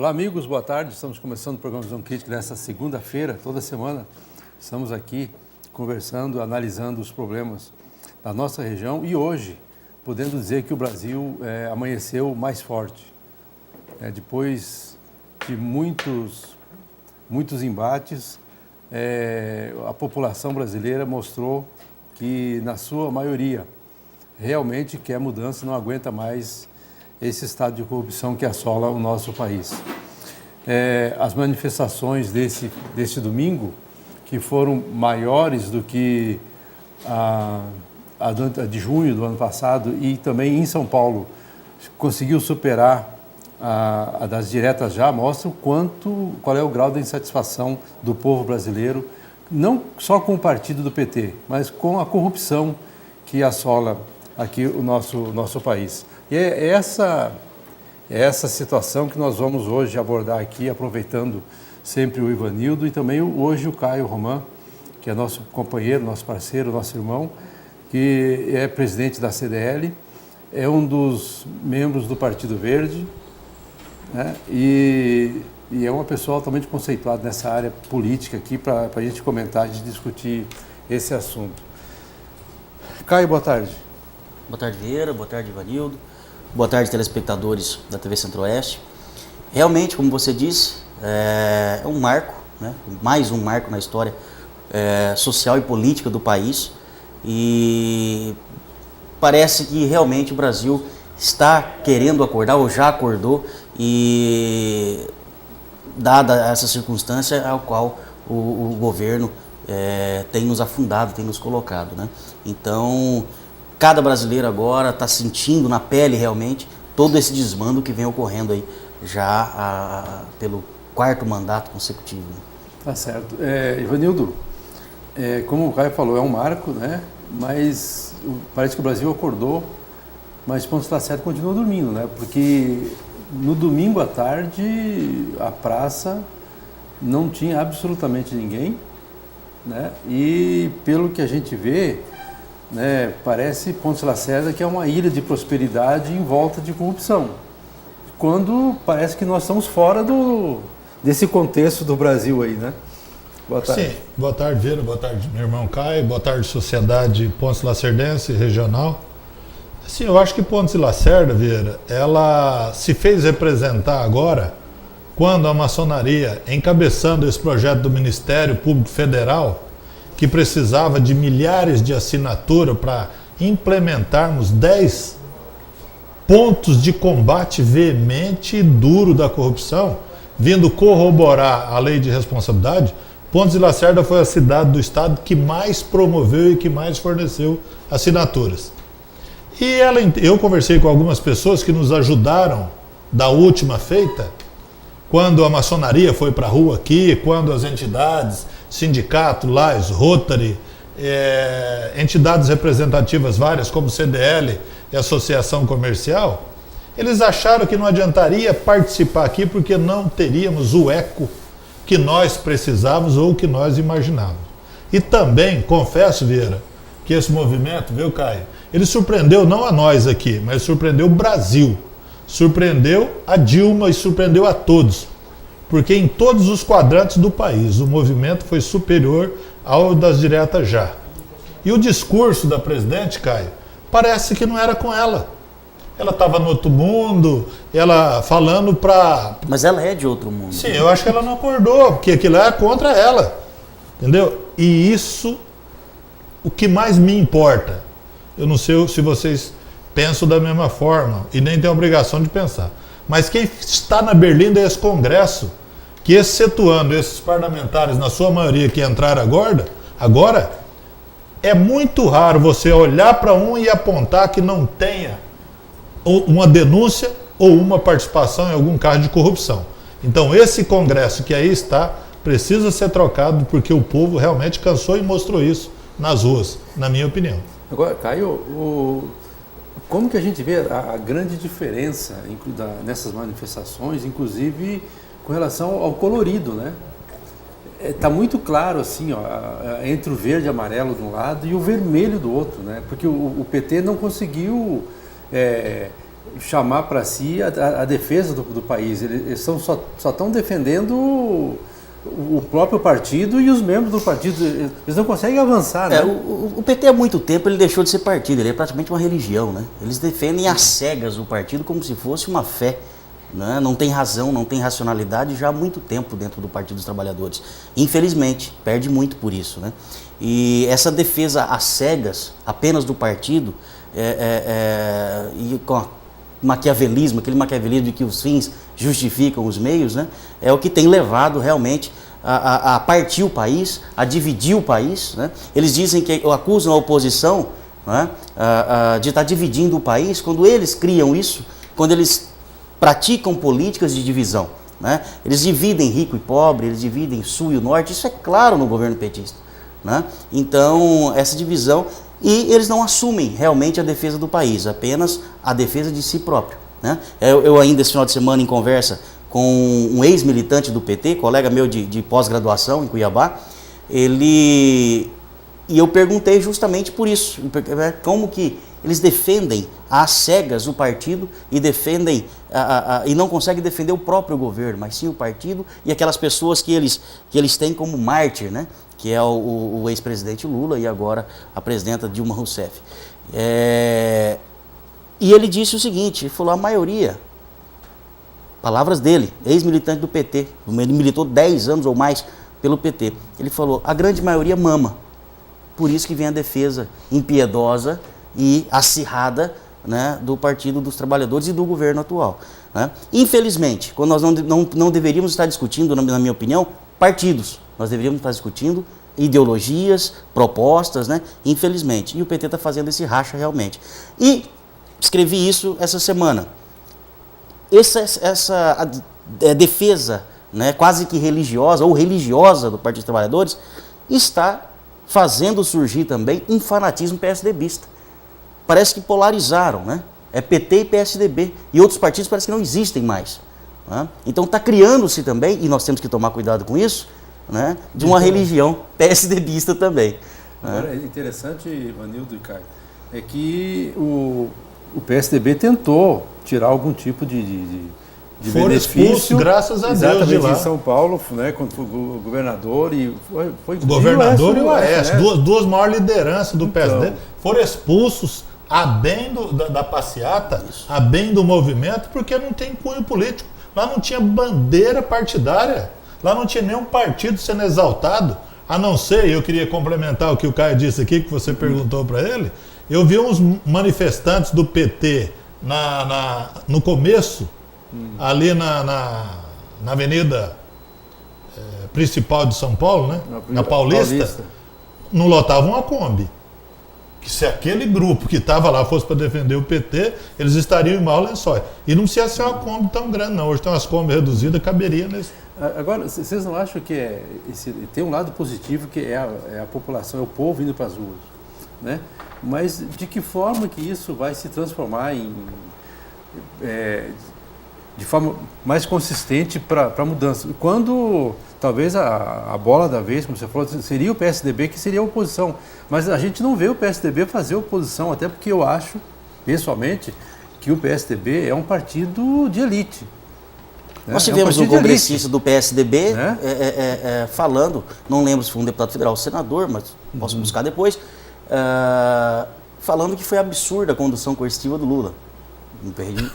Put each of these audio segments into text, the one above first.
Olá, amigos, boa tarde. Estamos começando o programa Visão Crítica nesta segunda-feira. Toda semana estamos aqui conversando, analisando os problemas da nossa região e hoje, podendo dizer que o Brasil amanheceu mais forte. Depois de muitos embates, a população brasileira mostrou que, na sua maioria, realmente quer mudança, não aguenta mais esse estado de corrupção que assola o nosso país. As manifestações desse domingo, que foram maiores do que a de junho do ano passado e também em São Paulo, conseguiu superar a das diretas já, mostra qual é o grau de insatisfação do povo brasileiro, não só com o partido do PT, mas com a corrupção que assola aqui o nosso país. E é essa situação que nós vamos hoje abordar aqui, aproveitando sempre o Ivanildo e também hoje o Caio Román, que é nosso companheiro, nosso parceiro, nosso irmão, que é presidente da CDL, é um dos membros do Partido Verde, né? E é uma pessoa altamente conceituada nessa área política aqui para a gente comentar e discutir esse assunto. Caio, boa tarde. Boa tarde, Vieira. Boa tarde, Ivanildo. Boa tarde, telespectadores da TV Centro-Oeste. Realmente, como você disse, é um marco, né? Mais um marco na história social e política do país. E parece que realmente o Brasil está querendo acordar ou já acordou, e dada essa circunstância ao qual o governo tem nos afundado, tem nos colocado, né? Então, cada brasileiro agora está sentindo na pele realmente todo esse desmando que vem ocorrendo aí já pelo quarto mandato consecutivo. Tá certo. Ivanildo, como o Caio falou, é um marco, né? Mas parece que o Brasil acordou, mas Pontes Lacerda continua dormindo, né? Porque no domingo à tarde a praça não tinha absolutamente ninguém, né? E pelo que a gente vê, né, parece Pontes Lacerda que é uma ilha de prosperidade em volta de corrupção, quando parece que nós estamos fora desse contexto do Brasil aí, né? Boa tarde. Sim, boa tarde, Vieira, boa tarde, meu irmão Caio, boa tarde, sociedade Pontes Lacerdense regional. Sim, eu acho que Pontes Lacerda, Vieira, ela se fez representar agora quando a maçonaria, encabeçando esse projeto do Ministério Público Federal, que precisava de milhares de assinaturas para implementarmos 10 pontos de combate veemente e duro da corrupção, vindo corroborar a lei de responsabilidade, Pontes Lacerda foi a cidade do estado que mais promoveu e que mais forneceu assinaturas. E eu conversei com algumas pessoas que nos ajudaram da última feita, quando a maçonaria foi para a rua aqui, quando as entidades, sindicato, LAIS, Rotary, entidades representativas várias como CDL e Associação Comercial, eles acharam que não adiantaria participar aqui porque não teríamos o eco que nós precisávamos ou que nós imaginávamos. E também, confesso, Vieira, que esse movimento, viu, Caio, ele surpreendeu não a nós aqui, mas surpreendeu o Brasil, surpreendeu a Dilma e surpreendeu a todos. Porque em todos os quadrantes do país o movimento foi superior ao das diretas já. E o discurso da presidente, Caio, parece que não era com ela. Ela estava no outro mundo, ela falando para... Mas ela é de outro mundo. Sim, eu acho que ela não acordou, porque aquilo é contra ela. Entendeu? E isso, o que mais me importa, eu não sei se vocês pensam da mesma forma, e nem têm a obrigação de pensar, mas quem está na Berlinda é esse Congresso, que excetuando esses parlamentares, na sua maioria, que entraram agora, é muito raro você olhar para um e apontar que não tenha uma denúncia ou uma participação em algum caso de corrupção. Então esse Congresso que aí está, precisa ser trocado, porque o povo realmente cansou e mostrou isso nas ruas, na minha opinião. Agora, Caio, como que a gente vê a grande diferença nessas manifestações, inclusive com relação ao colorido, né? Está muito claro assim, ó, entre o verde e amarelo de um lado e o vermelho do outro, né? Porque o PT não conseguiu chamar para si a defesa do país. Eles só estão defendendo o próprio partido e os membros do partido. Eles não conseguem avançar, né? O PT há muito tempo ele deixou de ser partido, ele é praticamente uma religião, né? Eles defendem às cegas o partido como se fosse uma fé, né? Não tem razão, não tem racionalidade já há muito tempo dentro do Partido dos Trabalhadores. Infelizmente, perde muito por isso, né? E essa defesa às cegas apenas do partido e com maquiavelismo, aquele maquiavelismo de que os fins justificam os meios, né? É o que tem levado realmente a partir o país, a dividir o país, né? Eles dizem que acusam a oposição, né, de estar dividindo o país quando eles criam isso, quando eles praticam políticas de divisão, né? Eles dividem rico e pobre, eles dividem sul e o norte, isso é claro no governo petista, né? Então, essa divisão, e eles não assumem realmente a defesa do país, apenas a defesa de si próprio, né? Eu ainda esse final de semana em conversa com um ex-militante do PT, colega meu de pós-graduação em Cuiabá, e eu perguntei justamente por isso, como que eles defendem às cegas o partido e defendem e não conseguem defender o próprio governo, mas sim o partido e aquelas pessoas que eles têm como mártir, né? Que é o ex-presidente Lula e agora a presidenta Dilma Rousseff. E ele disse o seguinte, ele falou, a maioria, palavras dele, ex-militante do PT, ele militou 10 anos ou mais pelo PT, ele falou, a grande maioria mama, por isso que vem a defesa impiedosa e acirrada, né, do Partido dos Trabalhadores e do governo atual, né? Infelizmente, quando nós não deveríamos estar discutindo, na minha opinião, partidos, nós deveríamos estar discutindo ideologias, propostas, né? Infelizmente, e o PT está fazendo esse racha realmente. E escrevi isso essa semana. Essa defesa, né, quase que religiosa ou religiosa do Partido dos Trabalhadores está fazendo surgir também um fanatismo PSDBista. Parece que polarizaram, né? É PT e PSDB. E outros partidos parece que não existem mais, né? Então está criando-se também, e nós temos que tomar cuidado com isso, né, de uma religião PSDBista também. Agora, é interessante, Ivanildo e Caio, é que o PSDB tentou tirar algum tipo de benefício, graças a Deus, exatamente, de lá. em São Paulo, né, quando foi o governador e foi o governador e o Aécio, né? duas maiores lideranças do PSD, foram expulsos a bem da passeata, a bem do movimento, porque não tem cunho político. Lá não tinha bandeira partidária, lá não tinha nenhum partido sendo exaltado, a não ser, eu queria complementar o que o Caio disse aqui, que você perguntou para ele, eu vi uns manifestantes do PT no começo, ali na avenida principal de São Paulo, né? Na Paulista, não lotavam a Kombi. Que se aquele grupo que estava lá fosse para defender o PT, eles estariam em mau lençóis. E não precisa ser uma Kombi tão grande, não. Hoje tem umas Kombi reduzidas, caberia nesse. Agora, vocês não acham que tem um lado positivo que é a população, é o povo indo para as ruas, né? Mas de que forma que isso vai se transformar de forma mais consistente para a mudança? Quando talvez a bola da vez, como você falou, seria o PSDB que seria a oposição, mas a gente não vê o PSDB fazer oposição, até porque eu acho, pessoalmente, que o PSDB é um partido de elite. Nós tivemos um congressista do PSDB falando, não lembro se foi um deputado federal ou senador, mas posso buscar depois, falando que foi absurda a condução coercitiva do Lula.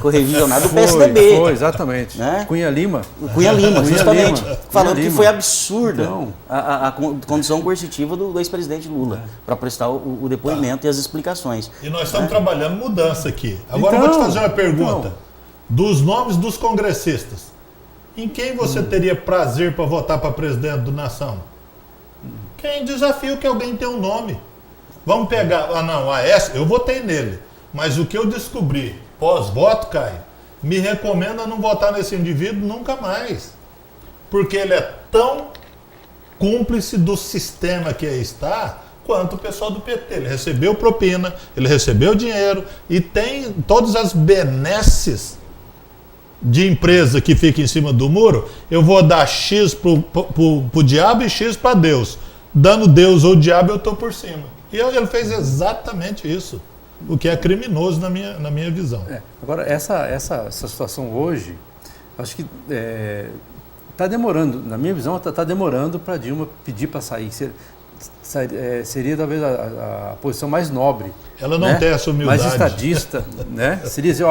Correligionário do PSDB. Foi, exatamente. Né? Cunha Lima, justamente. Falando que foi absurda então, a condução coercitiva do ex-presidente Lula para prestar o depoimento e as explicações. E nós estamos trabalhando mudança aqui. Agora eu vou te fazer uma pergunta. Dos nomes dos congressistas, em quem você teria prazer para votar para presidente da nação? Quem desafia que alguém tem um nome? Vamos pegar... eu votei nele. Mas o que eu descobri pós-voto, Caio, me recomenda não votar nesse indivíduo nunca mais. Porque ele é tão cúmplice do sistema que aí está, quanto o pessoal do PT. Ele recebeu propina, ele recebeu dinheiro e tem todas as benesses de empresa que fica em cima do muro. Eu vou dar X pro diabo e X para Deus. Dando Deus ou o diabo, eu estou por cima. E ele fez exatamente isso. o que é criminoso na minha visão. Agora, essa situação hoje, acho que está demorando, na minha visão, está demorando para Dilma pedir para sair. Seria talvez a posição mais nobre. Ela não tem essa humildade. Mais estadista, né? Seria dizer,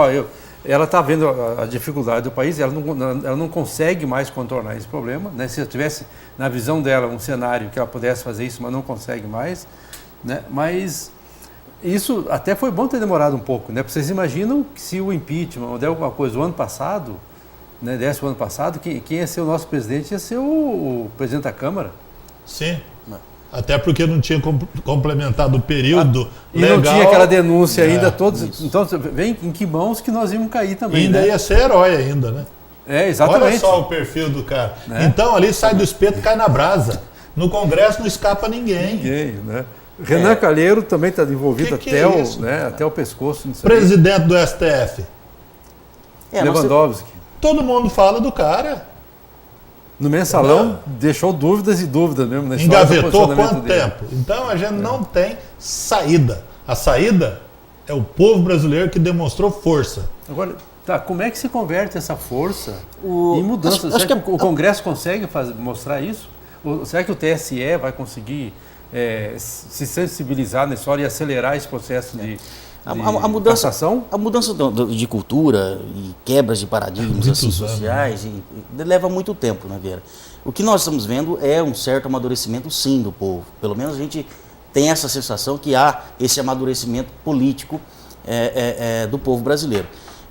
ela está vendo a dificuldade do país, ela não consegue mais contornar esse problema, né? Se ela tivesse, na visão dela, um cenário que ela pudesse fazer isso, mas não consegue mais, né? Mas isso até foi bom ter demorado um pouco, né? Vocês imaginam que se o impeachment ou der alguma coisa o ano passado, né, desse o ano passado, quem ia ser o nosso presidente ia ser o presidente da Câmara. Sim. Até porque não tinha complementado o período legal. E não tinha aquela denúncia ainda todos. Isso. Então, vem em que mãos que nós íamos cair também. E ainda ia ser herói ainda, né? Exatamente. Olha só o perfil do cara. Então ali sai do espeto e cai na brasa. No Congresso não escapa ninguém. Ninguém, né? Renan Calheiro também está envolvido até o pescoço. Presidente do STF. Lewandowski. Todo mundo fala do cara. No mensalão, deixou dúvidas e dúvidas mesmo. Na engavetou quanto tempo? Então a gente não tem saída. A saída é o povo brasileiro que demonstrou força. Agora, como é que se converte essa força em mudança? Será que o Congresso consegue mostrar isso? Ou será que o TSE vai conseguir se sensibilizar nessa hora e acelerar esse processo de passação? A mudança de cultura e quebras de paradigmas sociais leva muito tempo, né, Vieira? O que nós estamos vendo é um certo amadurecimento, sim, do povo. Pelo menos a gente tem essa sensação que há esse amadurecimento político do povo brasileiro.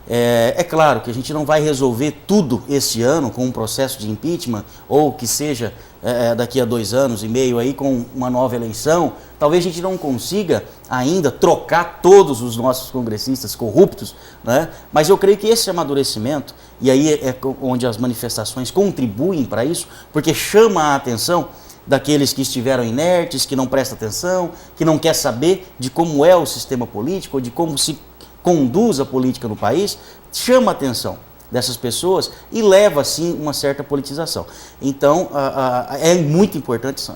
É claro que a gente não vai resolver tudo este ano com um processo de impeachment, ou que seja daqui a 2 anos e meio aí com uma nova eleição. Talvez a gente não consiga ainda trocar todos os nossos congressistas corruptos, né? Mas eu creio que esse amadurecimento, e aí é onde as manifestações contribuem para isso, porque chama a atenção daqueles que estiveram inertes, que não prestam atenção, que não quer saber de como é o sistema político, ou de como se conduz a política no país, chama a atenção dessas pessoas e leva, sim, uma certa politização. Então, é muito importante,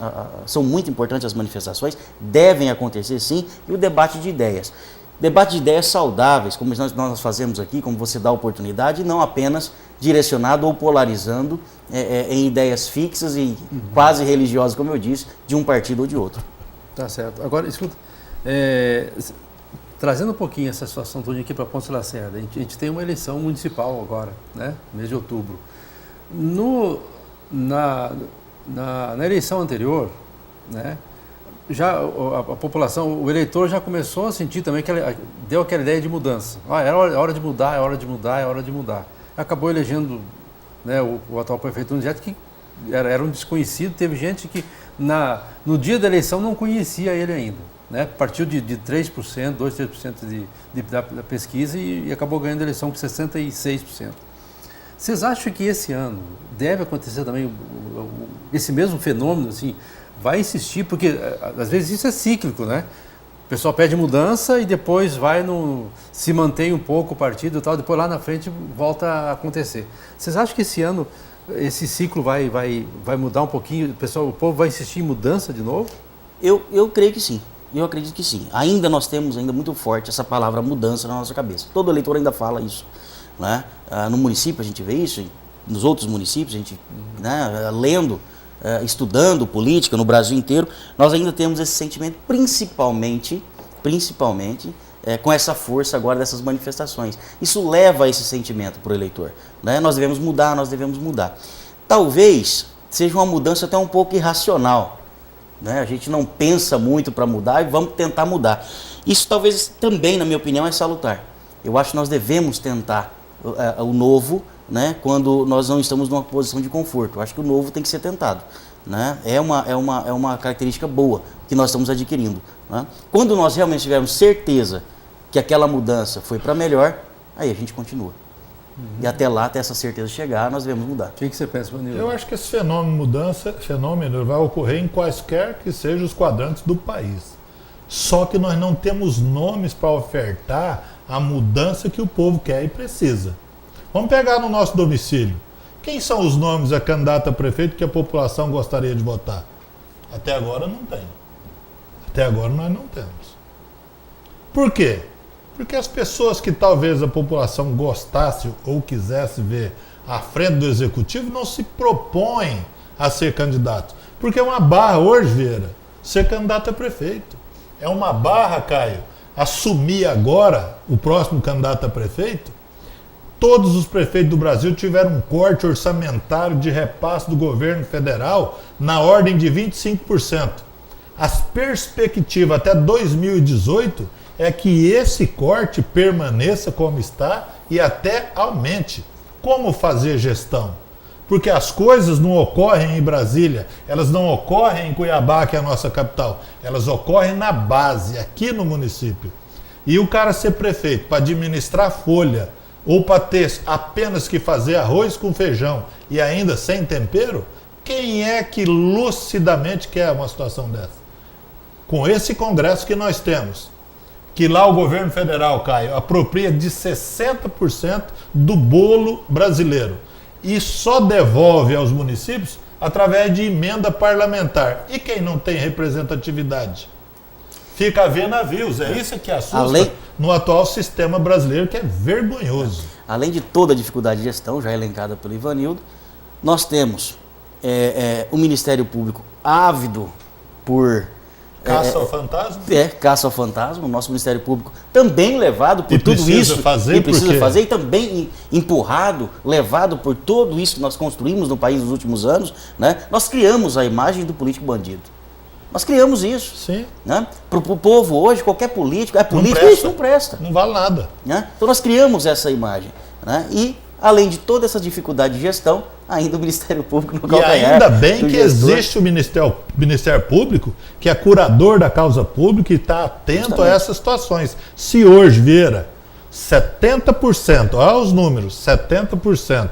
são muito importantes as manifestações, devem acontecer, sim, e o debate de ideias. Debate de ideias saudáveis, como nós fazemos aqui, como você dá oportunidade, não apenas direcionado ou polarizando em ideias fixas e quase religiosas, como eu disse, de um partido ou de outro. Tá certo. Agora, escuta, trazendo um pouquinho essa situação toda aqui para Pontes de Lacerda, a gente tem uma eleição municipal agora, né, mês de outubro. Na eleição anterior, né, já a população, o eleitor já começou a sentir também que deu aquela ideia de mudança. É hora de mudar, é hora de mudar, é hora de mudar. Acabou elegendo, né, o atual prefeito Donizete, que era um desconhecido. Teve gente que no dia da eleição não conhecia ele ainda. Né? Partiu de 3%, 2-3% da pesquisa e acabou ganhando a eleição com 66%. Vocês acham que esse ano deve acontecer também esse mesmo fenômeno? Assim, vai insistir, porque às vezes isso é cíclico, né? O pessoal pede mudança e depois se mantém um pouco o partido e tal, depois lá na frente volta a acontecer. Vocês acham que esse ano esse ciclo vai mudar um pouquinho? O povo vai insistir em mudança de novo? Eu creio que sim. Eu acredito que sim. Nós temos muito forte essa palavra mudança na nossa cabeça. Todo eleitor ainda fala isso, né? No município a gente vê isso, nos outros municípios a gente, né, lendo, estudando política no Brasil inteiro, nós ainda temos esse sentimento, principalmente com essa força agora dessas manifestações. Isso leva esse sentimento para o eleitor, né? Nós devemos mudar. Talvez seja uma mudança até um pouco irracional. Né? A gente não pensa muito para mudar e vamos tentar mudar. Isso talvez também, na minha opinião, é salutar. Eu acho que nós devemos tentar o novo, né, quando nós não estamos numa posição de conforto. Eu acho que o novo tem que ser tentado. Né? É uma característica boa que nós estamos adquirindo. Né? Quando nós realmente tivermos certeza que aquela mudança foi para melhor, aí a gente continua. E até essa certeza chegar, nós devemos mudar. O que você pensa, Vanildo? Eu acho que esse fenômeno vai ocorrer em quaisquer que sejam os quadrantes do país. Só que nós não temos nomes para ofertar a mudança que o povo quer e precisa. Vamos pegar no nosso domicílio. Quem são os nomes da candidata a prefeito que a população gostaria de votar? Até agora não tem. Até agora nós não temos. Por quê? Porque as pessoas que talvez a população gostasse ou quisesse ver à frente do executivo não se propõem a ser candidato. Porque é uma barra hoje, Vieira, ser candidato a prefeito. É uma barra, Caio, assumir agora o próximo candidato a prefeito. Todos os prefeitos do Brasil tiveram um corte orçamentário de repasse do governo federal na ordem de 25%. As perspectivas até 2018 é que esse corte permaneça como está e até aumente. Como fazer gestão? Porque as coisas não ocorrem em Brasília, elas não ocorrem em Cuiabá, que é a nossa capital, elas ocorrem na base, aqui no município. E o cara ser prefeito para administrar folha, ou para ter apenas que fazer arroz com feijão e ainda sem tempero, quem é que lucidamente quer uma situação dessa? Com esse Congresso que nós temos, que lá o governo federal, Caio, apropria de 60% do bolo brasileiro e só devolve aos municípios através de emenda parlamentar. E quem não tem representatividade? Fica a ver navios. É isso que assusta no atual sistema brasileiro, que é vergonhoso. Além de toda a dificuldade de gestão, já elencada pelo Ivanildo, nós temos o Ministério Público ávido por... Caça ao fantasma? Caça ao fantasma. O nosso Ministério Público também levado por tudo isso. E precisa fazer, e também empurrado, levado por tudo isso que nós construímos no país nos últimos anos, né? Nós criamos a imagem do político bandido. Nós criamos isso. Sim. Né? Para o povo hoje, qualquer político, isso não presta. Não vale nada. Né? Então nós criamos essa imagem. Né? E, além de toda essa dificuldade de gestão, ainda o Ministério Público no calcanhar. E ainda bem que existe o Ministério Público, que é curador da causa pública e está atento a essas situações. Se hoje, Vieira, 70%, olha os números, 70%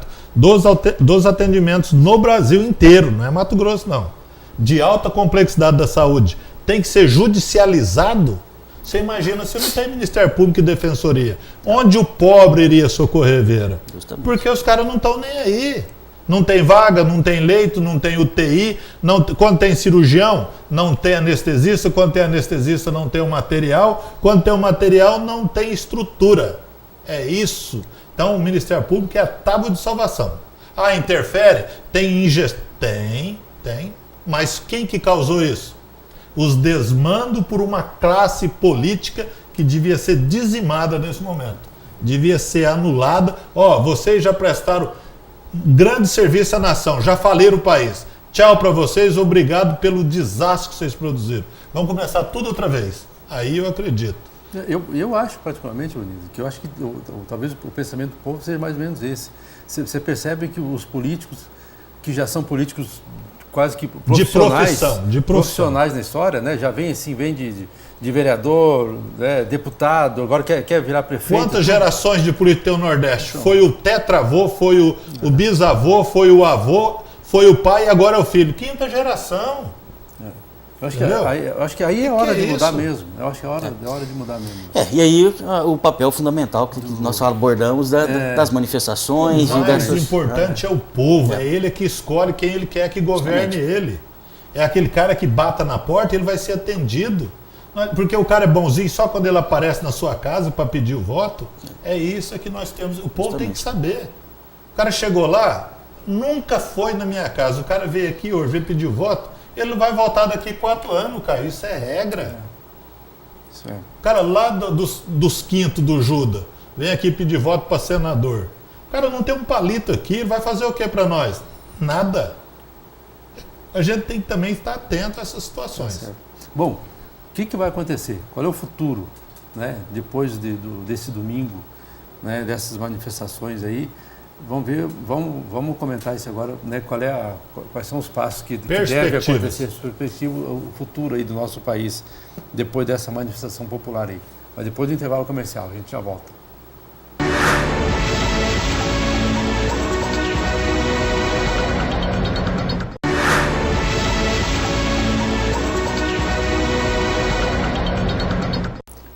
dos atendimentos no Brasil inteiro, não é Mato Grosso não, de alta complexidade da saúde, tem que ser judicializado, você imagina se não tem Ministério Público e Defensoria. Onde o pobre iria socorrer, Vieira? Justamente. Porque os caras não estão nem aí. Não tem vaga, não tem leito, não tem UTI. Quando tem cirurgião, não tem anestesista. Quando tem anestesista, não tem o material. Quando tem o material, não tem estrutura. É isso. Então, o Ministério Público é a tábua de salvação. Ah, interfere? Tem ingestão? Tem. Mas quem que causou isso? Os desmandos por uma classe política que devia ser dizimada nesse momento. Devia ser anulada. Vocês já prestaram grande serviço à nação, já faliram o país. Tchau para vocês, obrigado pelo desastre que vocês produziram. Vamos começar tudo outra vez. Aí eu acredito. Eu acho, particularmente, Leonildo, que eu acho que talvez o pensamento do povo seja mais ou menos esse. Você percebe que os políticos, que já são políticos quase que profissionais, profissionais na história, né? Já vem de vereador, né? Deputado, agora quer virar prefeito. Quantas gerações de político tem o Nordeste? Foi o tetravô, foi o bisavô, foi o avô, foi o pai e agora é o filho. Quinta geração. Eu acho que aí é hora de mudar mesmo. Eu acho que é hora de mudar mesmo. E aí o papel fundamental que nós abordamos das manifestações. O mais importante é o povo, é ele que escolhe quem ele quer que governe ele. É aquele cara que bata na porta e ele vai ser atendido. Porque o cara é bonzinho só quando ele aparece na sua casa para pedir o voto. É isso que nós temos. O povo tem que saber. O cara chegou lá, nunca foi na minha casa. O cara veio aqui hoje, veio pedir o voto. Ele não vai voltar daqui 4 anos, cara. Isso é regra. Isso é. O cara lá dos quintos do Juda vem aqui pedir voto para senador. O cara não tem um palito aqui, vai fazer o que para nós? Nada. A gente tem que também estar atento a essas situações. Bom, o que vai acontecer? Qual é o futuro, né? Depois desse domingo, né? Dessas manifestações aí? Vamos ver, vamos comentar isso agora, né? Quais são os passos que devem acontecer, o futuro aí do nosso país, depois dessa manifestação popular aí. Mas depois do intervalo comercial, a gente já volta.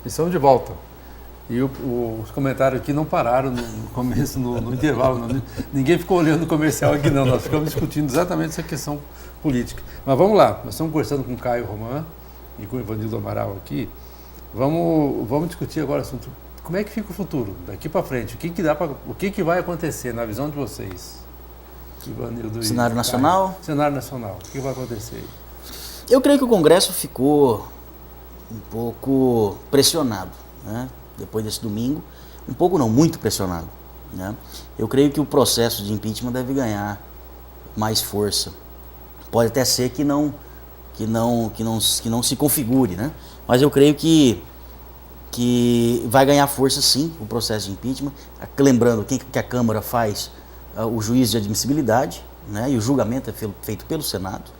Estamos de volta. E os comentários aqui não pararam no começo, no intervalo. Não. Ninguém ficou olhando o comercial aqui, não. Nós ficamos discutindo exatamente essa questão política. Mas vamos lá. Nós estamos conversando com o Caio Roman e com o Ivanildo Amaral aqui Vamos discutir agora o assunto. Como é que fica o futuro, daqui para frente? O que vai acontecer na visão de vocês? Cenário nacional? Cenário nacional. O que vai acontecer? Eu creio que o Congresso ficou um pouco pressionado, né? Depois desse domingo. Um pouco não, muito pressionado, né? Eu creio que o processo de impeachment deve ganhar mais força. Pode até ser que não se configure, né? Mas eu creio que vai ganhar força sim o processo de impeachment. Lembrando que a Câmara faz o juízo de admissibilidade, né? E o julgamento é feito pelo Senado.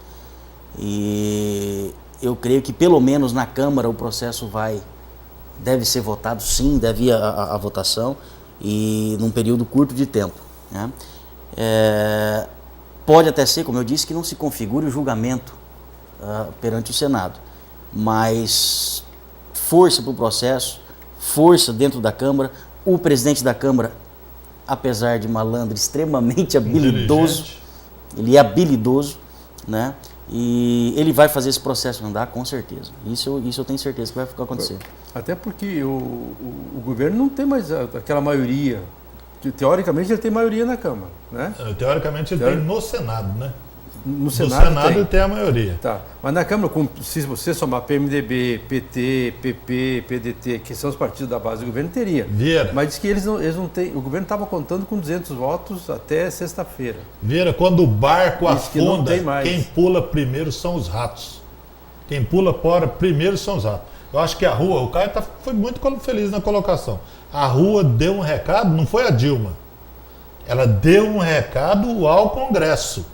E eu creio que pelo menos na Câmara o processo deve ser votado sim, deve ir a votação e num período curto de tempo, né? Pode até ser, como eu disse, que não se configure o julgamento perante o Senado, mas força para o processo, força dentro da Câmara. O presidente da Câmara, apesar de malandro, extremamente habilidoso, ele é habilidoso, né? E ele vai fazer esse processo andar com certeza. Isso eu tenho certeza que vai acontecer. Até porque o governo não tem mais aquela maioria. Teoricamente ele tem maioria na Câmara, né? Teoricamente ele tem no Senado, né? No Senado ele tem a maioria. Tá. Mas na Câmara, se você somar PMDB, PT, PP, PDT, que são os partidos da base do governo, teria. Vieira. Mas diz que eles não têm. O governo estava contando com 200 votos até sexta-feira. Vieira, quando o barco afunda, que quem pula primeiro são os ratos. Quem pula fora primeiro são os ratos. Eu acho que a rua, o Caio foi muito feliz na colocação. A rua deu um recado, não foi a Dilma. Ela deu um recado ao Congresso.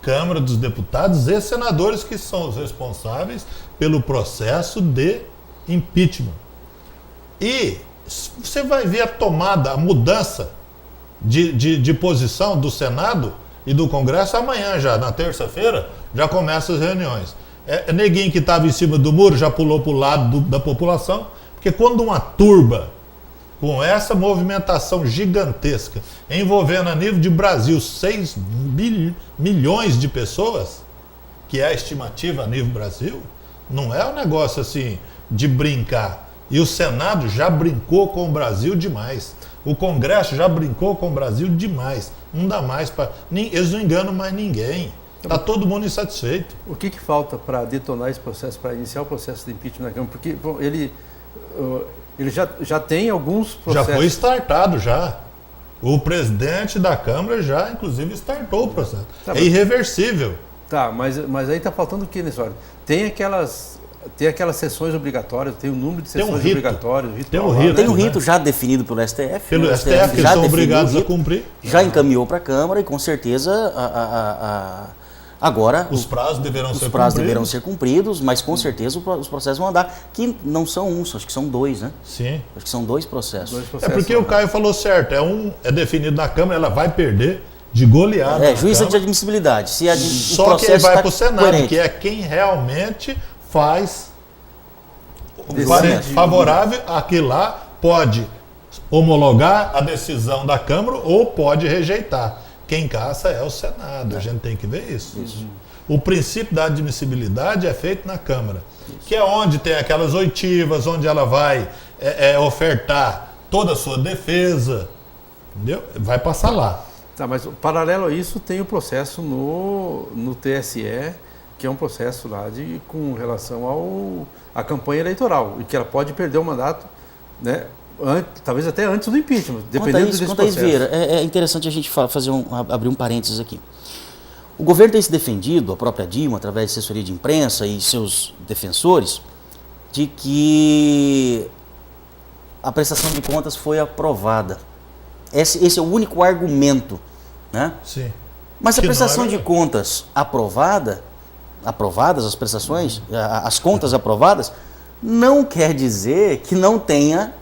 Câmara dos Deputados e senadores que são os responsáveis pelo processo de impeachment. E você vai ver a tomada, a mudança de posição do Senado e do Congresso amanhã já, na terça-feira, já começam as reuniões. Neguinho que estava em cima do muro já pulou para o lado da população, porque quando uma turba com essa movimentação gigantesca, envolvendo a nível de Brasil 6 milhões de pessoas, que é a estimativa a nível Brasil, não é um negócio assim de brincar. E o Senado já brincou com o Brasil demais. O Congresso já brincou com o Brasil demais. Não dá mais para... Eles não enganam mais ninguém. Está todo mundo insatisfeito. O que falta para detonar esse processo, para iniciar o processo de impeachment na Câmara? Porque bom, ele já tem alguns processos. Já foi startado, já. O presidente da Câmara já, inclusive, startou o processo. É irreversível. Tá, mas aí está faltando o que nessa hora? Tem aquelas sessões obrigatórias, tem o número de sessões obrigatórias. Tem um rito já definido pelo STF. Pelo STF, que eles são obrigados a cumprir. Já encaminhou para a Câmara e com certeza agora os prazos deverão ser cumpridos, mas com certeza os processos vão andar, que não são acho que são 2, né? Sim. Acho que são 2 processos. É porque o Caio falou certo, é definido na Câmara, ela vai perder de goleada. Juízo de admissibilidade. Só que vai para o Senado, coerente, que é quem realmente faz favorável àquilo lá, pode homologar a decisão da Câmara ou pode rejeitar. Quem caça é o Senado, a gente tem que ver isso. O princípio da admissibilidade é feito na Câmara, que é onde tem aquelas oitivas, onde ela vai ofertar toda a sua defesa, entendeu? Vai passar lá. Tá, mas paralelo a isso tem o processo no TSE, que é um processo lá com relação à campanha eleitoral, e que ela pode perder o mandato, né? Talvez até antes do impeachment, dependendo desse processo. Vieira, é interessante a gente abrir um parênteses aqui. O governo tem se defendido, a própria Dilma, através de assessoria de imprensa e seus defensores, de que a prestação de contas foi aprovada. Esse é o único argumento, né? Sim. Mas a prestação de contas aprovadas, as prestações, as contas aprovadas, não quer dizer que não tenha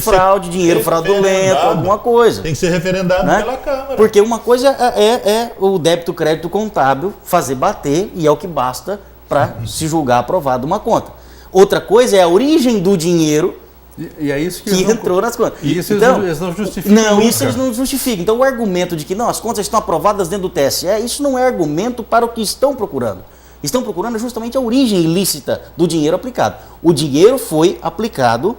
fraude, dinheiro fraudulento, alguma coisa. Tem que ser referendado, né, pela Câmara. Porque uma coisa é o débito crédito contábil fazer bater, e é o que basta para se julgar aprovado uma conta. Outra coisa é a origem do dinheiro e é isso que entrou nas contas. E isso então, eles não justificam. Não, isso eles não justificam. Então o argumento de que não, as contas estão aprovadas dentro do TSE, isso não é argumento para o que estão procurando. Estão procurando justamente a origem ilícita do dinheiro aplicado. O dinheiro foi aplicado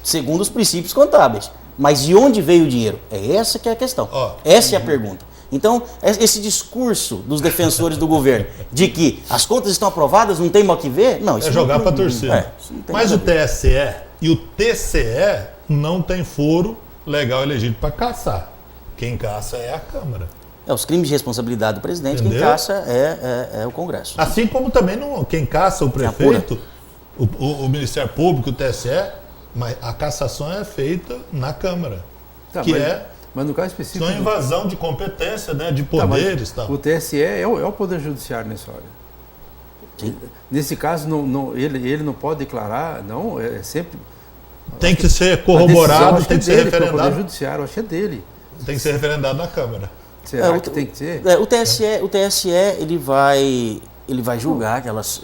segundo os princípios contábeis. Mas de onde veio o dinheiro? É essa que é a questão. Essa é a pergunta. Então, esse discurso dos defensores do governo de que as contas estão aprovadas, não tem mal que ver, não. Isso é jogar para a torcida. Mas o TSE e o TCE não tem foro legal elegido para caçar. Quem caça é a Câmara. Os crimes de responsabilidade do presidente, quem caça é o Congresso. Assim como também quem caça o prefeito, o Ministério Público, o TSE, mas a cassação é feita na Câmara. Mas no caso específico... São invasão de competência, né, de poderes. O TSE é o Poder Judiciário nessa hora. Sim. Nesse caso, ele não pode declarar, não, é sempre... Tem que ser corroborado, tem que ser referendado. O Poder Judiciário, acho que é dele. Tem que ser referendado na Câmara. Será que tem que ser? O TSE ele vai julgar aquelas...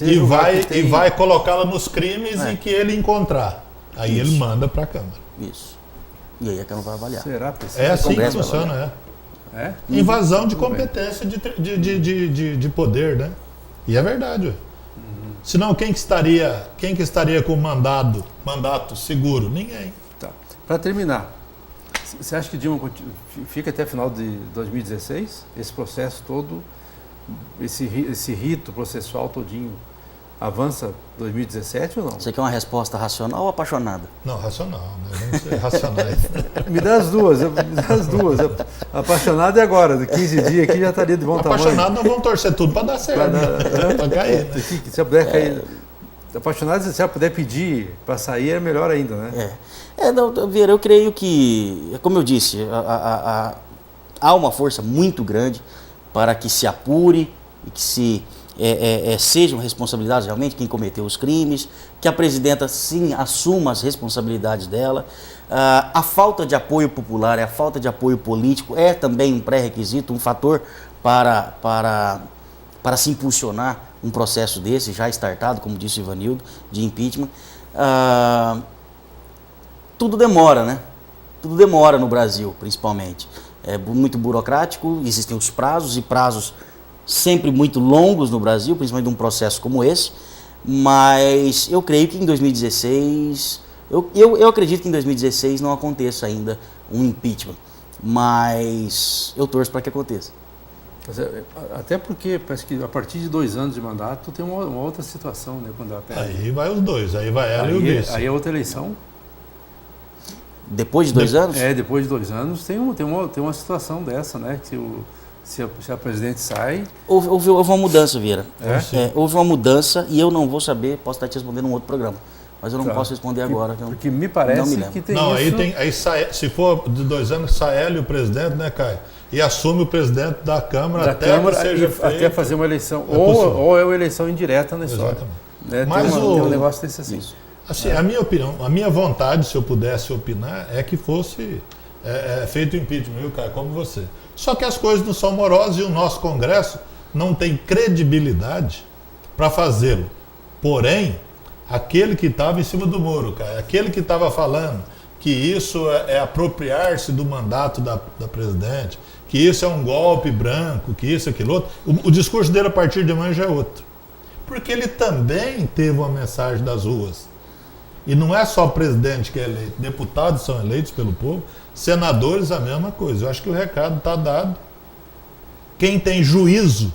E vai colocá-la nos crimes em que ele encontrar. Aí ele manda para a Câmara. Isso. E aí a Câmara vai avaliar. Será? É assim que funciona, Invasão de competência de poder, né? E é verdade. Senão quem que estaria com mandato seguro? Ninguém. Tá. Para terminar, você acha que Dilma fica até final de 2016? Esse processo todo, esse rito processual todinho, avança 2017 ou não? Você quer uma resposta racional ou apaixonada? Não, racional. Né? Vamos ser racionais. Me dá as duas. Apaixonado é agora. De 15 dias aqui já estaria de bom tamanho. Apaixonado nós vamos torcer tudo para dar certo. Para cair. Né? Se puder cair. Apaixonado, se ela puder pedir para sair, é melhor ainda, né? Vieira, eu creio que, como eu disse, há uma força muito grande para que se apure e que sejam responsabilidades realmente quem cometeu os crimes, que a presidenta sim assuma as responsabilidades dela. A falta de apoio popular, a falta de apoio político é também um pré-requisito, um fator para se impulsionar um processo desse, já startado, como disse o Ivanildo, de impeachment. Tudo demora, né? Tudo demora no Brasil, principalmente. É muito burocrático, existem os prazos e prazos sempre muito longos no Brasil, principalmente de um processo como esse, mas eu creio que em 2016, eu acredito que em 2016 não aconteça ainda um impeachment, mas eu torço para que aconteça. Até porque parece que a partir de 2 anos de mandato tem uma outra situação, né? Quando ela perde. Aí vai os dois, aí vai ela e o vice. Aí é outra eleição. Depois de 2 anos? Depois de 2 anos tem uma situação dessa, né? Que se a presidente sai... Houve uma mudança, Vieira. Houve uma mudança e eu não vou saber, posso estar te respondendo em um outro programa. Mas eu não posso responder agora. Porque me parece que tem isso... Aí se for de 2 anos, sai ele o presidente, né, Caio? E assume o presidente da Câmara que seja feito. Até fazer uma eleição. Ou é uma eleição indireta na história. Exatamente. Mas tem um negócio desse assim. Assim, a minha opinião, a minha vontade, se eu pudesse opinar, é que fosse feito o impeachment, viu, Caio? Como você. Só que as coisas não são morosas e o nosso Congresso não tem credibilidade para fazê-lo. Porém, aquele que estava em cima do muro, Caio, aquele que estava falando que isso é apropriar-se do mandato da presidente, que isso é um golpe branco, que isso, aquilo outro, o discurso dele a partir de amanhã já é outro. Porque ele também teve uma mensagem das ruas. E não é só o presidente que é eleito, deputados são eleitos pelo povo, senadores a mesma coisa. Eu acho que o recado está dado. Quem tem juízo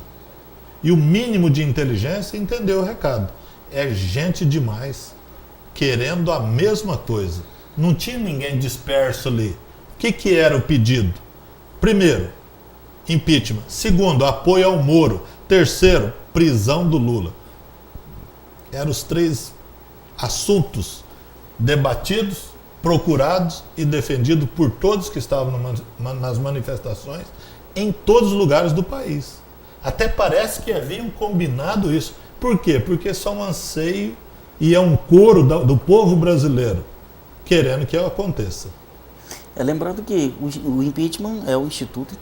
e o mínimo de inteligência entendeu o recado. É gente demais querendo a mesma coisa. Não tinha ninguém disperso ali. O que era o pedido? Primeiro, impeachment. Segundo, apoio ao Moro. Terceiro, prisão do Lula. Eram os 3 assuntos debatidos, procurados e defendidos por todos que estavam nas manifestações em todos os lugares do país. Até parece que haviam combinado isso. Por quê? Porque é um anseio e é um coro do povo brasileiro querendo que aconteça. Lembrando que o impeachment é um instituto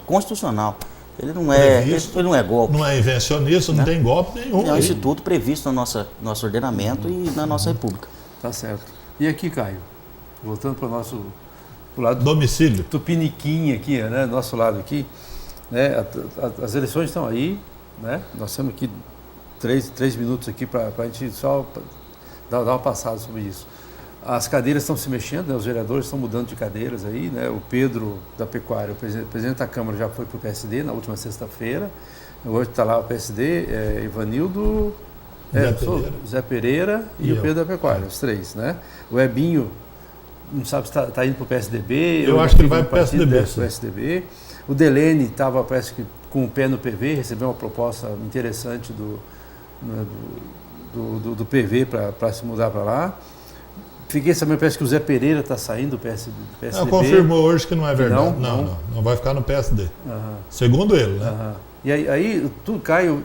constitucional. Ele não é golpe. Não é invencionista, não tem golpe nenhum. É um instituto previsto no nosso ordenamento e na nossa república. Tá certo. E aqui, Caio, voltando para o nosso lado... Domicílio. Tupiniquim aqui, né? Nosso lado aqui. Né? As eleições estão aí, né? Nós temos aqui 3 minutos aqui para a gente só dar uma passada sobre isso. As cadeiras estão se mexendo, né? Os vereadores estão mudando de cadeiras aí, né? O Pedro da Pecuária, o presidente da Câmara, já foi para o PSD na última sexta-feira. Hoje está lá o PSD, Ivanildo, Zé Pereira e o Pedro da Pecuária, os 3, né? O Ebinho, não sabe se está indo para o PSDB. Eu acho que ele vai para o PSDB. O Delene estava, parece que, com o pé no PV, recebeu uma proposta interessante do PV para se mudar para lá. Fiquei sabendo, parece que o Zé Pereira está saindo do PSDB. Confirmou hoje que não é verdade. Não vai ficar no PSD. Segundo ele, né? E aí, tu, Caio,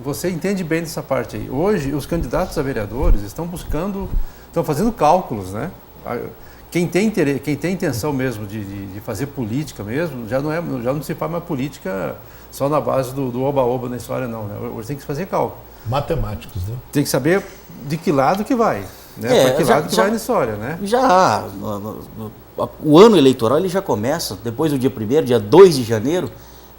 você entende bem dessa parte aí. Hoje, os candidatos a vereadores estão fazendo cálculos, né? Quem tem intenção mesmo de fazer política mesmo, já não se faz mais política só na base do oba-oba na história, não, né? Hoje tem que fazer cálculo. Matemáticos, né? Tem que saber de que lado que vai, né? Para que lado que vai na história, né? O ano eleitoral ele já começa, depois do dia 1º, dia 2 de janeiro,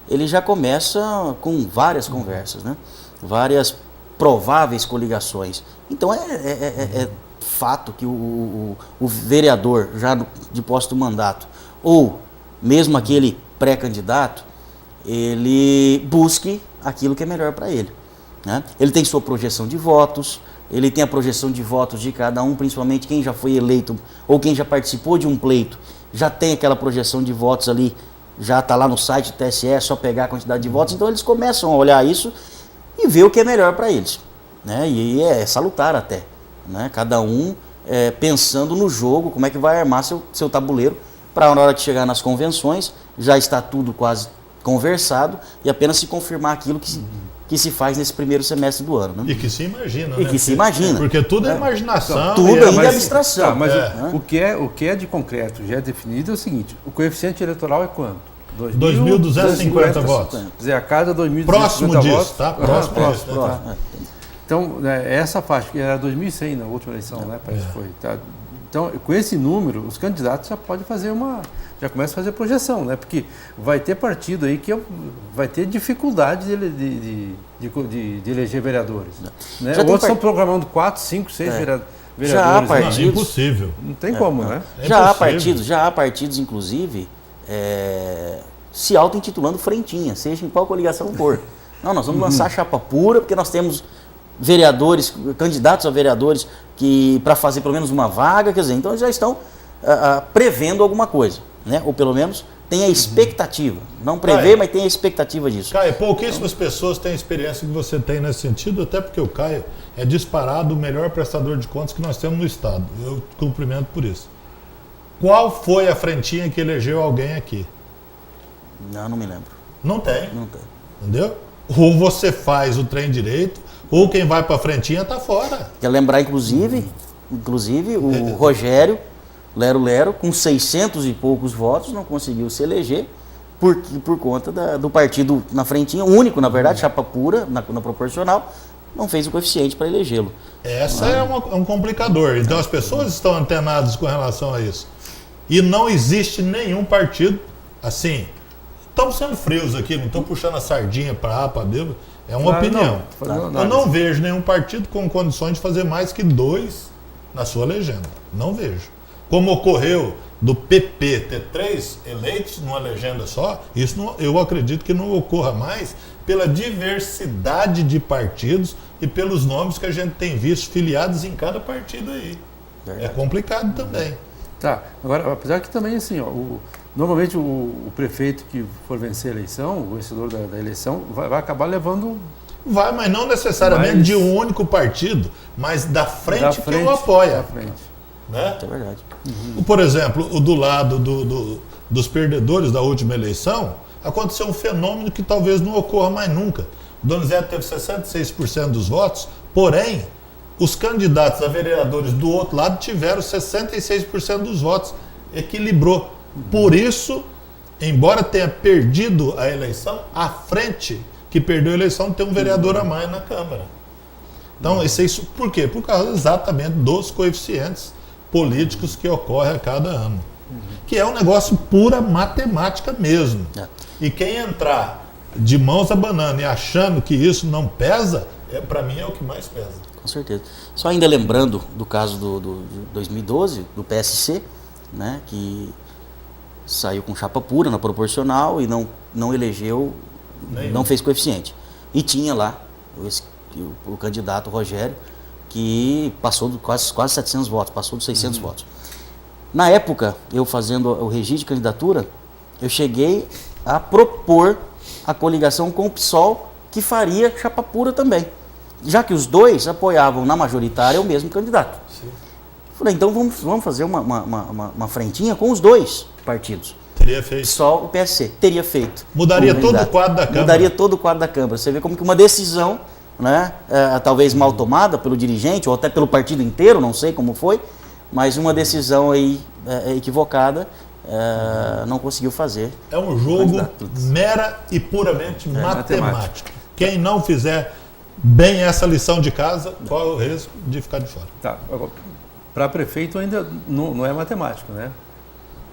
ele já começa com várias conversas, né? Várias prováveis coligações. Então é fato que o vereador, já de posse do mandato, ou mesmo aquele pré-candidato, ele busque aquilo que é melhor para ele, né? Ele tem sua projeção de votos, ele tem a projeção de votos de cada um, principalmente quem já foi eleito ou quem já participou de um pleito, já tem aquela projeção de votos ali, já está lá no site do TSE, é só pegar a quantidade de votos, então eles começam a olhar isso e ver o que é melhor para eles, né? E é salutar até, né? Cada um pensando no jogo, como é que vai armar seu tabuleiro, para na hora de chegar nas convenções, já está tudo quase conversado e apenas se confirmar aquilo que se faz nesse primeiro semestre do ano, né? E que se imagina, e né? que se imagina. Porque tudo é imaginação. Tudo ainda é abstração. Tá, mas o que é de concreto, já é definido, é o seguinte: o coeficiente eleitoral é quanto? 2.250 votos. Quer dizer, a cada 2.250 Próximo votos. disso, tá? Próximo. Tá. Então, essa faixa, que era 2.100 na última eleição, né? Parece que foi. Tá? Então, com esse número, os candidatos já podem fazer já começam a fazer projeção, né? Porque vai ter partido aí que vai ter dificuldade de eleger vereadores. Né? Outros estão programando 4, 5, 6 vereadores. Já há partidos. Não, é impossível. Não tem como, né? Já há partidos, inclusive, se auto-intitulando frentinha, seja em qual coligação for. Não, nós vamos lançar chapa pura, porque nós temos vereadores, candidatos a vereadores para fazer pelo menos uma vaga, quer dizer, então eles já estão prevendo alguma coisa, né? Ou pelo menos tem a expectativa, não prevê, mas tem a expectativa disso. Caio, pouquíssimas pessoas têm a experiência que você tem nesse sentido, até porque o Caio é disparado o melhor prestador de contas que nós temos no estado. Eu cumprimento por isso. Qual foi a frentinha que elegeu alguém aqui? Não me lembro. Não tem. Não tem. Entendeu? Ou você faz o trem direito, ou quem vai para a frentinha está fora. Quer lembrar, inclusive o Rogério Lero, com 600 e poucos votos, não conseguiu se eleger por conta do partido na frentinha, único, na verdade, chapa pura, na proporcional, não fez o coeficiente para elegê-lo. Essa é um complicador. Então as pessoas estão antenadas com relação a isso. E não existe nenhum partido, assim, estamos sendo frios aqui, não estou puxando a sardinha para A, para B, é uma opinião. Eu não vejo nenhum partido com condições de fazer mais que 2 na sua legenda. Não vejo. Como ocorreu do PP ter 3 eleitos numa legenda só, isso eu acredito que não ocorra mais pela diversidade de partidos e pelos nomes que a gente tem visto filiados em cada partido aí. É complicado também. Tá, agora, apesar que também assim, normalmente o prefeito que for vencer a eleição, o vencedor da eleição, vai acabar levando... Vai, mas não necessariamente de um único partido, mas da frente que o apoia. Da frente. Né? É verdade. Por exemplo, o do lado dos perdedores da última eleição, aconteceu um fenômeno que talvez não ocorra mais nunca. Donizete teve 66% dos votos, porém, os candidatos a vereadores do outro lado tiveram 66% dos votos. Equilibrou. Por isso, embora tenha perdido a eleição, a frente que perdeu a eleição tem um vereador a mais na Câmara. Então, isso por quê? Por causa exatamente dos coeficientes políticos que ocorrem a cada ano. Que é um negócio pura matemática mesmo. E quem entrar de mãos abanando e achando que isso não pesa, para mim é o que mais pesa. Com certeza. Só ainda lembrando do caso de 2012, do PSC, né, que saiu com chapa pura na proporcional e não elegeu, não fez coeficiente. E tinha lá o candidato Rogério, que passou de quase 700 votos, passou dos 600 votos. Na época, eu fazendo o registro de candidatura, eu cheguei a propor a coligação com o PSOL, que faria chapa pura também. Já que os dois apoiavam na majoritária o mesmo candidato. Sim. Falei, então vamos fazer uma frentinha com os dois partidos. Teria feito. Só o PSC teria feito. Mudaria todo o quadro da Câmara. Mudaria todo o quadro da Câmara. Você vê como que uma decisão, né, talvez mal tomada pelo dirigente ou até pelo partido inteiro, não sei como foi, mas uma decisão aí equivocada não conseguiu fazer. É um jogo mera e puramente matemático. Quem não fizer bem essa lição de casa, qual é o risco de ficar de fora? Tá. Para prefeito ainda não é matemático, né?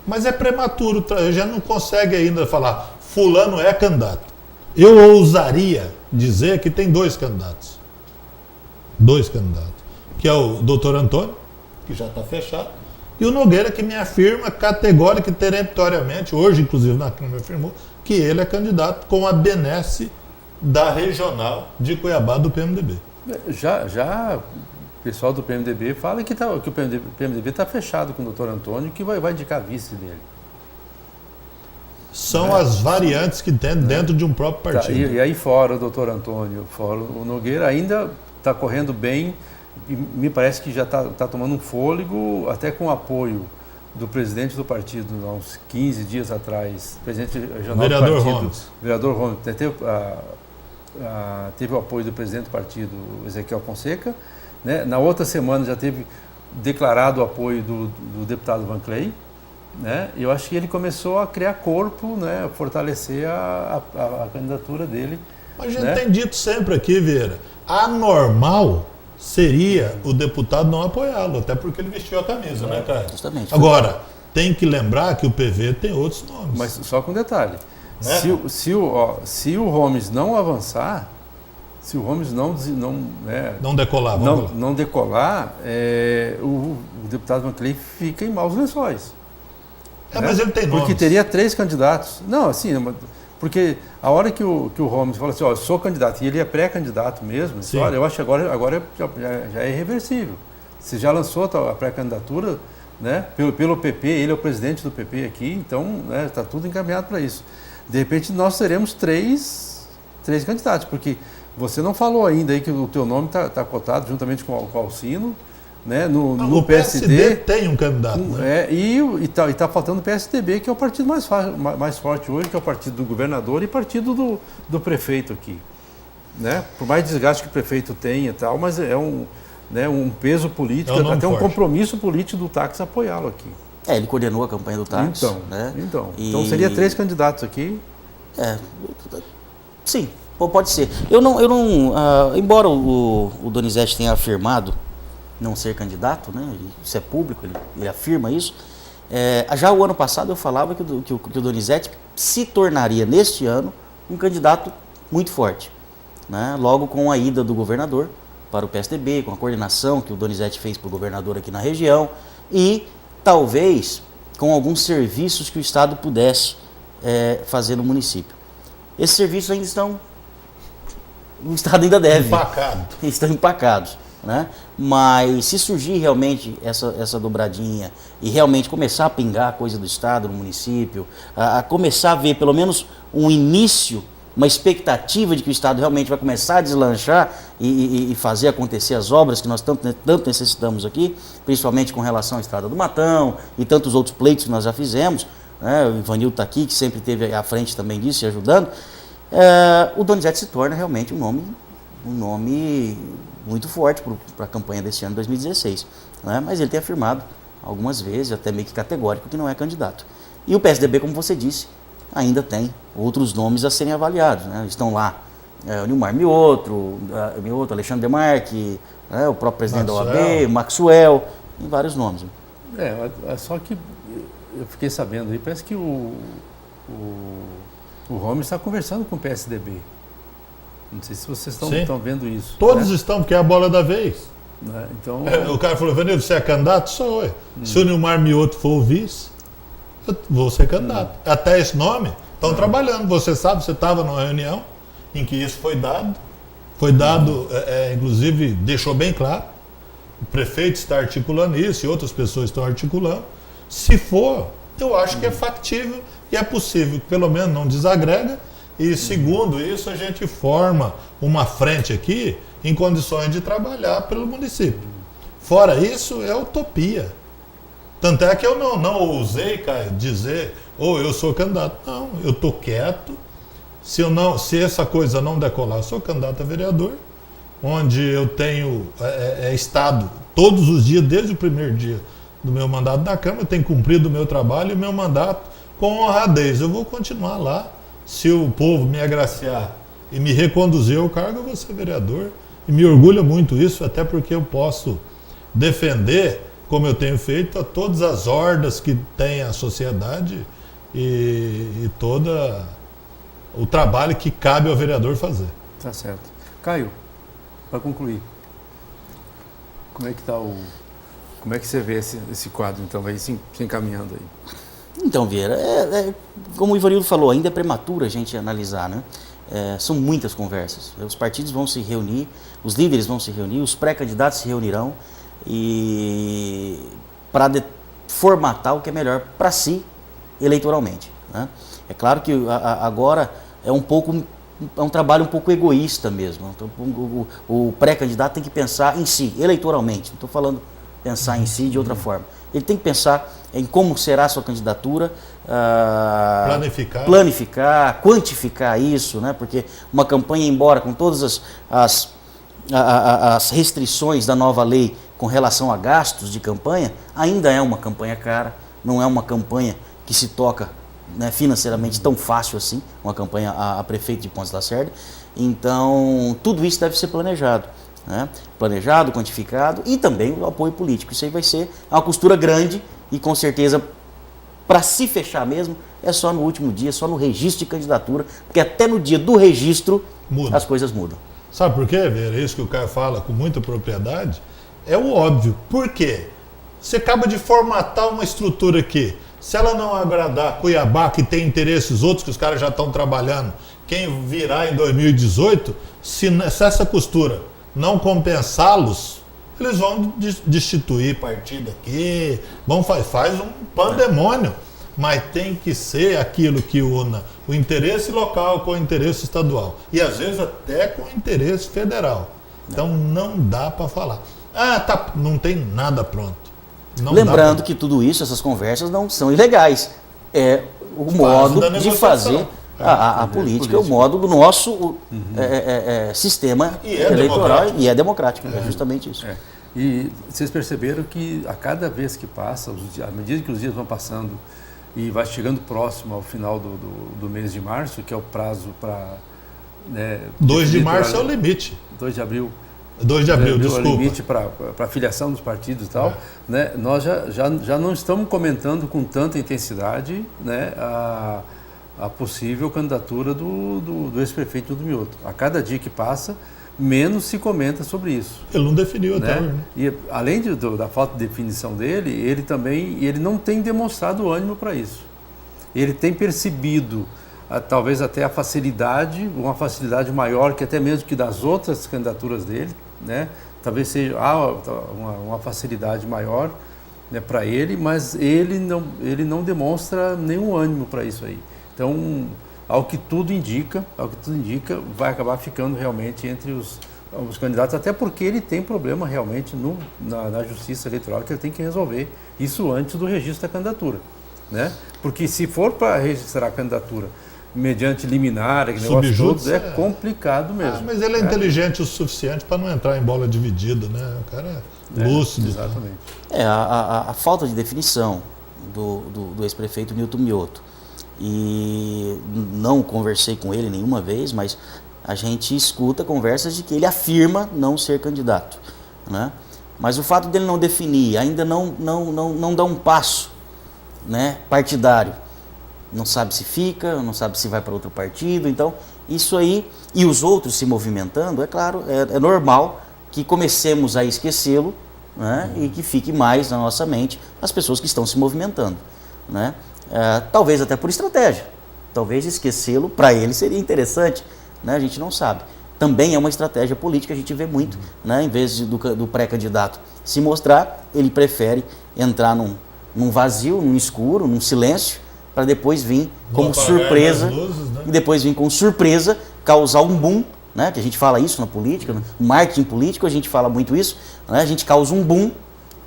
Mas é prematuro, já não consegue ainda falar fulano é candidato. Eu ousaria dizer que tem dois candidatos. Que é o doutor Antônio, que já está fechado, e o Nogueira, que me afirma categórica e peremptoriamente, hoje inclusive na Câmara me afirmou, que ele é candidato com a benesse da regional de Cuiabá do PMDB. Já o pessoal do PMDB fala que o PMDB está fechado com o doutor Antônio, que vai indicar vice dele. São as variantes que tem dentro de um próprio partido. E aí fora o doutor Antônio, fora o Nogueira, ainda está correndo bem, e me parece que já está tomando um fôlego, até com o apoio do presidente do partido, há uns 15 dias atrás, presidente regional do partido, vereador Romes, teve o apoio do presidente do partido, Ezequiel Fonseca, né? Na outra semana já teve declarado o apoio do deputado Van Clay, né? Eu acho que ele começou a criar corpo, né? Fortalecer a candidatura dele. Mas a gente tem dito sempre aqui, Vieira, anormal seria o deputado não apoiá-lo, até porque ele vestiu a camisa, né, cara? Justamente. Agora, tem que lembrar que o PV tem outros nomes. Mas só com um detalhe. Né? Se o Romes não avançar, se o Romes não decolar, o deputado Van Clay fica em maus lençóis. Né? Mas ele tem nomes. Porque teria 3 candidatos. Não, assim, porque a hora que o Romes fala assim, eu sou candidato, e ele é pré-candidato mesmo, olha, eu acho que agora já é irreversível. Você já lançou a pré-candidatura, né, pelo PP, ele é o presidente do PP aqui, então está tudo encaminhado para isso. De repente nós teremos três candidatos, porque você não falou ainda aí que o teu nome está cotado juntamente com o Alcino, né, no o PSD tem um candidato. E está faltando o PSDB, que é o partido mais forte hoje, que é o partido do governador e partido do prefeito aqui. Né? Por mais desgaste que o prefeito tenha e tal, mas é um peso político, até um compromisso político do Táxi apoiá-lo aqui. Ele coordenou a campanha do Táxi. Então seria 3 candidatos aqui. Sim, pode ser. Embora o Donizete tenha afirmado não ser candidato, né? Isso é público, ele afirma isso. Já o ano passado eu falava que o Donizete se tornaria neste ano um candidato muito forte, né? Logo com a ida do governador para o PSDB, com a coordenação que o Donizete fez para o governador aqui na região e talvez com alguns serviços que o Estado pudesse fazer no município. Esses serviços ainda o Estado ainda deve. Estão empacados. Né? Mas se surgir realmente essa dobradinha e realmente começar a pingar a coisa do Estado, no município, a começar a ver pelo menos um início, uma expectativa de que o Estado realmente vai começar a deslanchar e fazer acontecer as obras que nós tanto necessitamos aqui, principalmente com relação à Estrada do Matão e tantos outros pleitos que nós já fizemos, né? O Ivanildo está aqui, que sempre esteve à frente também disso e ajudando, o Donizete se torna realmente um nome muito forte para a campanha desse ano de 2016, né? Mas ele tem afirmado algumas vezes, até meio que categórico, que não é candidato. E o PSDB, como você disse, ainda tem outros nomes a serem avaliados, né? Estão lá o Nilmar Mioto, Alexandre Demarque, o próprio presidente da OAB, Maxwell, tem vários nomes. Só que eu fiquei sabendo aí, parece que O Romer está conversando com o PSDB. Não sei se vocês Sim. estão vendo isso. Todos né? estão, porque é a bola da vez. Né? Então, O cara falou, Vanildo, você é candidato? Sou eu. Se o Nilmar Mioto for o vice, eu vou ser candidato. Até esse nome, estão trabalhando. Você sabe, você estava numa reunião em que isso foi dado. Foi dado, inclusive, deixou bem claro. O prefeito está articulando isso e outras pessoas estão articulando. Se for, eu acho que é factível e é possível, pelo menos não desagrega. E segundo isso, a gente forma uma frente aqui em condições de trabalhar pelo município. Fora isso, é utopia. Tanto é que eu não ousei, Caio, dizer, eu sou candidato. Não, eu estou quieto. Se essa coisa não decolar, eu sou candidato a vereador, onde eu tenho estado todos os dias, desde o primeiro dia do meu mandato na Câmara, eu tenho cumprido o meu trabalho e o meu mandato com honradez. Eu vou continuar lá. Se o povo me agraciar e me reconduzir ao cargo, eu vou ser vereador. E me orgulha muito isso, até porque eu posso defender, como eu tenho feito, a todas as hordas que tem a sociedade e todo o trabalho que cabe ao vereador fazer. tá certo. Caio, para concluir, como é que está como é que você vê esse quadro, então, aí se encaminhando aí? Então, Vieira, como o Ivanildo falou, ainda é prematuro a gente analisar, né? São muitas conversas. Os partidos vão se reunir, os líderes vão se reunir, os pré-candidatos se reunirão e para formatar o que é melhor para si eleitoralmente, né? É claro que agora é um trabalho um pouco egoísta mesmo. Então, o pré-candidato tem que pensar em si, eleitoralmente. Não estou falando pensar em si de outra forma. Ele tem que pensar em como será a sua candidatura, planificar, quantificar isso, né? Porque uma campanha, embora com todas as restrições da nova lei com relação a gastos de campanha, ainda é uma campanha cara, não é uma campanha que se toca, né, financeiramente tão fácil assim, uma campanha a prefeito de Pontes Lacerda. Então, tudo isso deve ser planejado. Né? Planejado, quantificado e também o apoio político. Isso aí vai ser uma costura grande e com certeza para se fechar mesmo é só no último dia, só no registro de candidatura, porque até no dia do registro as coisas mudam. Sabe por quê, Vera? Isso que o Caio fala com muita propriedade é o óbvio. Por quê? Você acaba de formatar uma estrutura aqui. Se ela não agradar Cuiabá, que tem interesses outros que os caras já estão trabalhando, quem virá em 2018, se essa costura não compensá-los, eles vão destituir partido aqui, faz um pandemônio, mas tem que ser aquilo que una o interesse local com o interesse estadual e às vezes até com o interesse federal. Então não dá para falar. Não tem nada pronto. Lembrando que tudo isso, essas conversas não são ilegais. É o modo de fazer a política, é o modo do nosso sistema eleitoral e é democrático. É justamente isso. E vocês perceberam que a cada vez que passa, à medida que os dias vão passando e vai chegando próximo ao final do mês de março, que é o prazo para... 2 de março é o limite. 2 de abril. 2 de abril, desculpa. O limite para a filiação dos partidos e tal, né? Nós já não estamos comentando com tanta intensidade, né, a possível candidatura do ex-prefeito do Mioto. A cada dia que passa, menos se comenta sobre isso. Ele não definiu até hoje, né? E além da falta de definição dele, ele não tem demonstrado ânimo para isso. Ele tem percebido talvez até uma facilidade maior que até mesmo que das outras candidaturas dele, né? Talvez seja uma facilidade maior, né, para ele, mas ele não demonstra nenhum ânimo para isso aí. Então, ao que tudo indica, vai acabar ficando realmente entre os candidatos, até porque ele tem problema realmente na justiça eleitoral que ele tem que resolver isso antes do registro da candidatura, né? Porque se for para registrar a candidatura mediante liminar, todos, é complicado mesmo. Mas ele é inteligente o suficiente para não entrar em bola dividida, né? O cara é lúcido. Exatamente. A falta de definição do ex-prefeito Nilton Mioto, e não conversei com ele nenhuma vez, mas a gente escuta conversas de que ele afirma não ser candidato, né? Mas o fato dele não definir, ainda não dá um passo, né, partidário, não sabe se fica, não sabe se vai para outro partido. Então, isso aí, e os outros se movimentando, é claro, é normal que comecemos a esquecê-lo, né, e que fique mais na nossa mente as pessoas que estão se movimentando, né? Talvez até por estratégia, talvez esquecê-lo para ele seria interessante, né? A gente não sabe. Também é uma estratégia política, a gente vê muito, né? Em vez do pré-candidato se mostrar, ele prefere entrar num vazio, num escuro, num silêncio, para depois vir como surpresa, luzes, né? e depois vir com surpresa causar um boom, né? Que a gente fala isso na política, no marketing político a gente fala muito isso, né? A gente causa um boom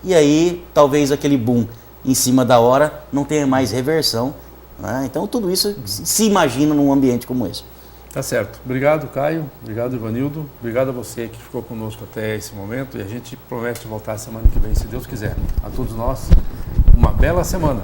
e aí talvez aquele boom em cima da hora não tenha mais reversão, né? Então tudo isso se imagina num ambiente como esse. Tá certo. Obrigado, Caio. Obrigado, Ivanildo. Obrigado a você que ficou conosco até esse momento e a gente promete voltar semana que vem, se Deus quiser. A todos nós, uma bela semana.